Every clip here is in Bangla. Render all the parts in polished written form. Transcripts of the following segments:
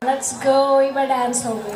Let's go, এবার ডান্স হবে।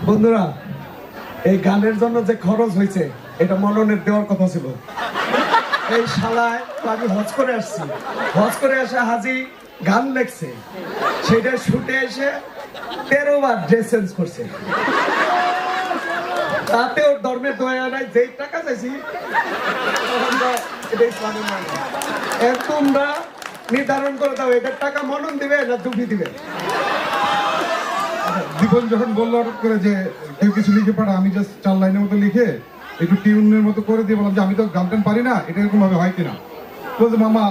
বন্ধুরা, এই গানের জন্য যে খরচ হয়েছে এটা মননের দেওয়ার কথা ছিল। এই শালায় তো আমি হজ করে আসছি, হজ করে আসে হাজি গান লেখছে, সেটা শুটে এসে 13 বার ড্রেস চেঞ্জ করছে। তাতে ওর ধর্মের দয়া নাই, যেই টাকা চাইছি তোমরা নির্ধারণ করে দাও এটার টাকা মনন দিবে না তুমি দিবে। দীপন যখন বললো হঠাৎ করে যে কেউ কিছু লিখে পাঠা, আমি জাস্ট 4 লাইনের মতো লিখে একটু টিউনের মতো করে দিয়ে বললাম যে আমি তো গান টান পারি না, এটা এরকম ভাবে হয় কিনা। বলছে মামা,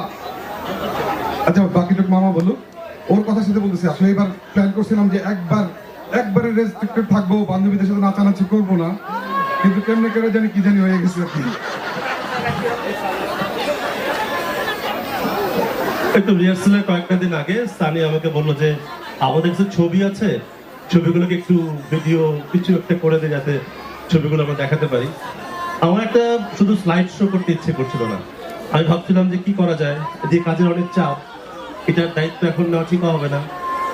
আচ্ছা বাকিটুকু মামা বলুক। ওর কথার সাথে বলতেছি আসলে এবার প্ল্যান করছিলাম যে একবারে রেস্ট্রিক্টেড থাকবো, বান্ধবীদের সাথে নাচানাচি করবো না, কিন্তু কেমনে করে জানি কি জানি হয়ে গেছে আর কি। একটু রিহার্সালের কয়েকটা দিন আগে সানি আমাকে বললো যে আমাদের কিছু ছবি আছে, ছবিগুলোকে একটু ভিডিও কিছু একটা করে দে যাতে ছবিগুলো আমরা দেখাতে পারি। আমার একটা শুধু স্লাইড শো করতে ইচ্ছে করছিল না। আমি ভাবছিলাম যে কি করা যায়, যে কাজের অনেক চাপ, এটার দায়িত্ব এখন নেওয়া ঠিক হবে না,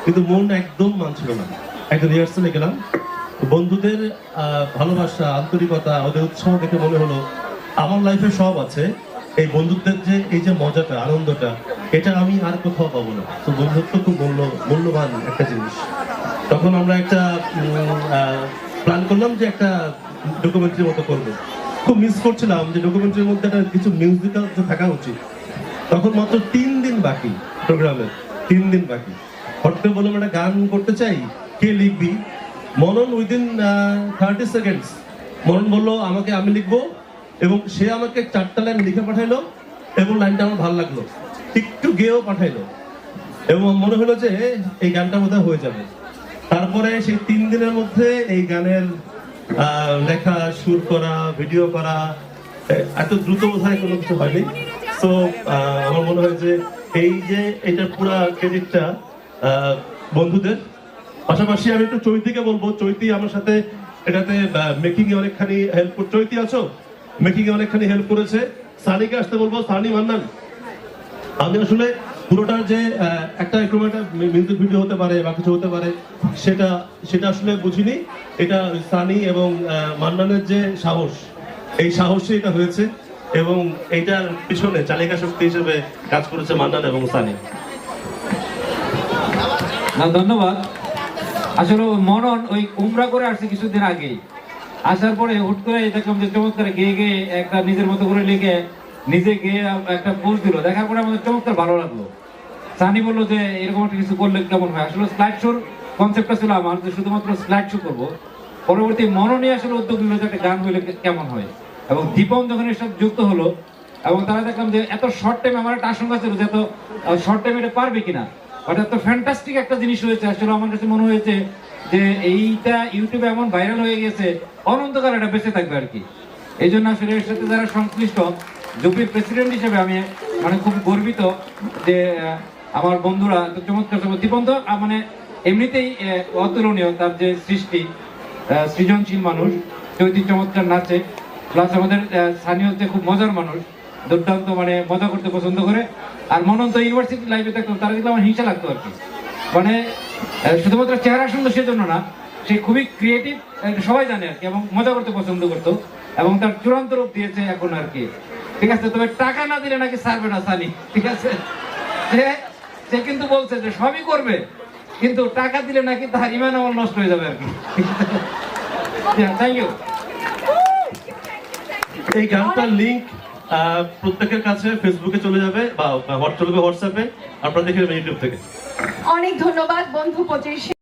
কিন্তু মন একদম মানছিল না। একটা রিহার্সালে গেলাম, বন্ধুদের ভালোবাসা, আন্তরিকতা, ওদের উৎসাহ দেখে মনে হলো আমার লাইফে সব আছে, এই বন্ধুত্বের যে এই যে মজাটা, আনন্দটা, এটা আমি আর কোথাও পাবো না। তো বন্ধুত্ব খুব মূল্যবান একটা জিনিস। তখন আমরা একটা প্ল্যান করলাম যে একটা ডকুমেন্টারির মতো করবো। খুব মিস করছিলাম যে ডকুমেন্টারির মধ্যে একটা কিছু মিউজিক্যাল থাকা উচিত। তখন মাত্র 3 দিন বাকি প্রোগ্রামের, 3 দিন বাকি। হঠাৎ করে বললাম একটা গান করতে চাই, কে লিখবি? মনন উইদিন 30 সেকেন্ডস মনন বললো আমাকে, আমি লিখবো। এবং সে আমাকে 4টা লাইন লিখে পাঠাইলো এবং লাইনটা আমার ভালো লাগলো, একটু গেয়েও পাঠাইলো এবং মনে হলো যে এই গানটা বোধহয় হয়ে যাবে। তারপরে সেই 3 দিনের মধ্যে এই গানের লেখা, সুর করা, ভিডিও করা, এত দ্রুত বোধহয় কোনো কিছু হয়নি। তো আমার মনে হয় যে এই যে এটার পুরো ক্রেডিটটা বন্ধুদের। পাশাপাশি আমি একটু চৈতিকে বলবো, চৈতি আমার সাথে এটাতে মেকিং এ অনেকখানি হেল্প করছে। চৈতি আছো? মেকিং এ অনেকখানি হেল্প করেছে। সানিকে আসতে বলবো, সানি মান্নান। আমি আসলে পুরোটার যে একটা মিউজিক ভিডিও হতে পারে বা কিছু হতে পারে সেটা আসলে বুঝিনি। এটা সানি এবং মান্নানের যে সাহস, এই সাহসে এটা হয়েছে এবং এইটার পিছনে চালিকা শক্তি হিসেবে কাজ করেছে মান্নান এবং সানি। ধন্যবাদ। আসলে মনন ওই উমরা করে আসছে কিছুদিন আগেই, আসার পরে হুট করে দেখলাম যে চমৎকার গেয়ে গিয়ে একটা নিজের মতো করে লিখে নিজে গিয়ে একটা পোজ দিল। দেখার পরে আমাদের চমৎকার ভালো লাগলো। সানি বললো যে এরকম একটা কিছু করলে কেমন হয়। আসলে স্লাইড শোর কনসেপ্টটা ছিল আমার যে শুধুমাত্র স্লাইড শো করবো। পরবর্তী মননে আসলে উদ্যোগ নিল যে একটা গান হইলে কেমন হয়, এবং দীপন যখন এসব যুক্ত হলো এবং তারা দেখলাম যে এত শর্ট টাইমে, আমার একটা আশঙ্কা ছিল যে এত শর্ট টাইমে এটা পারবে কিনা, বাট এত ফ্যান্টাস্টিক একটা জিনিস হয়েছে। আসলে আমার কাছে মনে হয়েছে যে এইটা ইউটিউবে এমন ভাইরাল হয়ে গেছে, অনন্তকাল এটা বেঁচে থাকবে আর কি। এই জন্য আসলে এর সাথে যারা সংশ্লিষ্ট, জুপির প্রেসিডেন্ট হিসেবে আমি মানে খুব গর্বিত যে আমার বন্ধুরা তো চমৎকার। দীপন্ত মানে এমনিতেই অতুলনীয়, তার যে সৃষ্টি, সৃজনশীল মানুষ। চৈতি চমৎকার নাচে, প্লাস আমাদের স্থানীয় হচ্ছে খুব মজার মানুষ, দুর্দান্ত মানে মজা করতে পছন্দ করে। আর মনন তো ইউনিভার্সিটি লাইফে থাকতো, তারা কিন্তু আমার হিংসা লাগতো আর কি। মানে শুধুমাত্র চেহারা সুন্দর সেজন্য না, সে খুবই ক্রিয়েটিভ, সবাই জানে আর কি, এবং মজা করতে পছন্দ করতো এবং তার চূড়ান্ত রূপ দিয়েছে এখন আর কি। ঠিক আছে, তবে টাকা না দিলে নাকি ছাড়বে না সানি। ঠিক আছে, সে কিন্তু বলছে যে সবই করবে, কিন্তু টাকা দিলে নাকি তার ইমান আমল নষ্ট হয়ে যাবে আর কি। Thank you. এই গানটার লিংক প্রত্যেকের কাছে ফেসবুকে চলে যাবে বা চলবে হোয়াটসঅ্যাপে, আপনারা দেখে নেবেন ইউটিউব থেকে। অনেক ধন্যবাদ বন্ধু 25।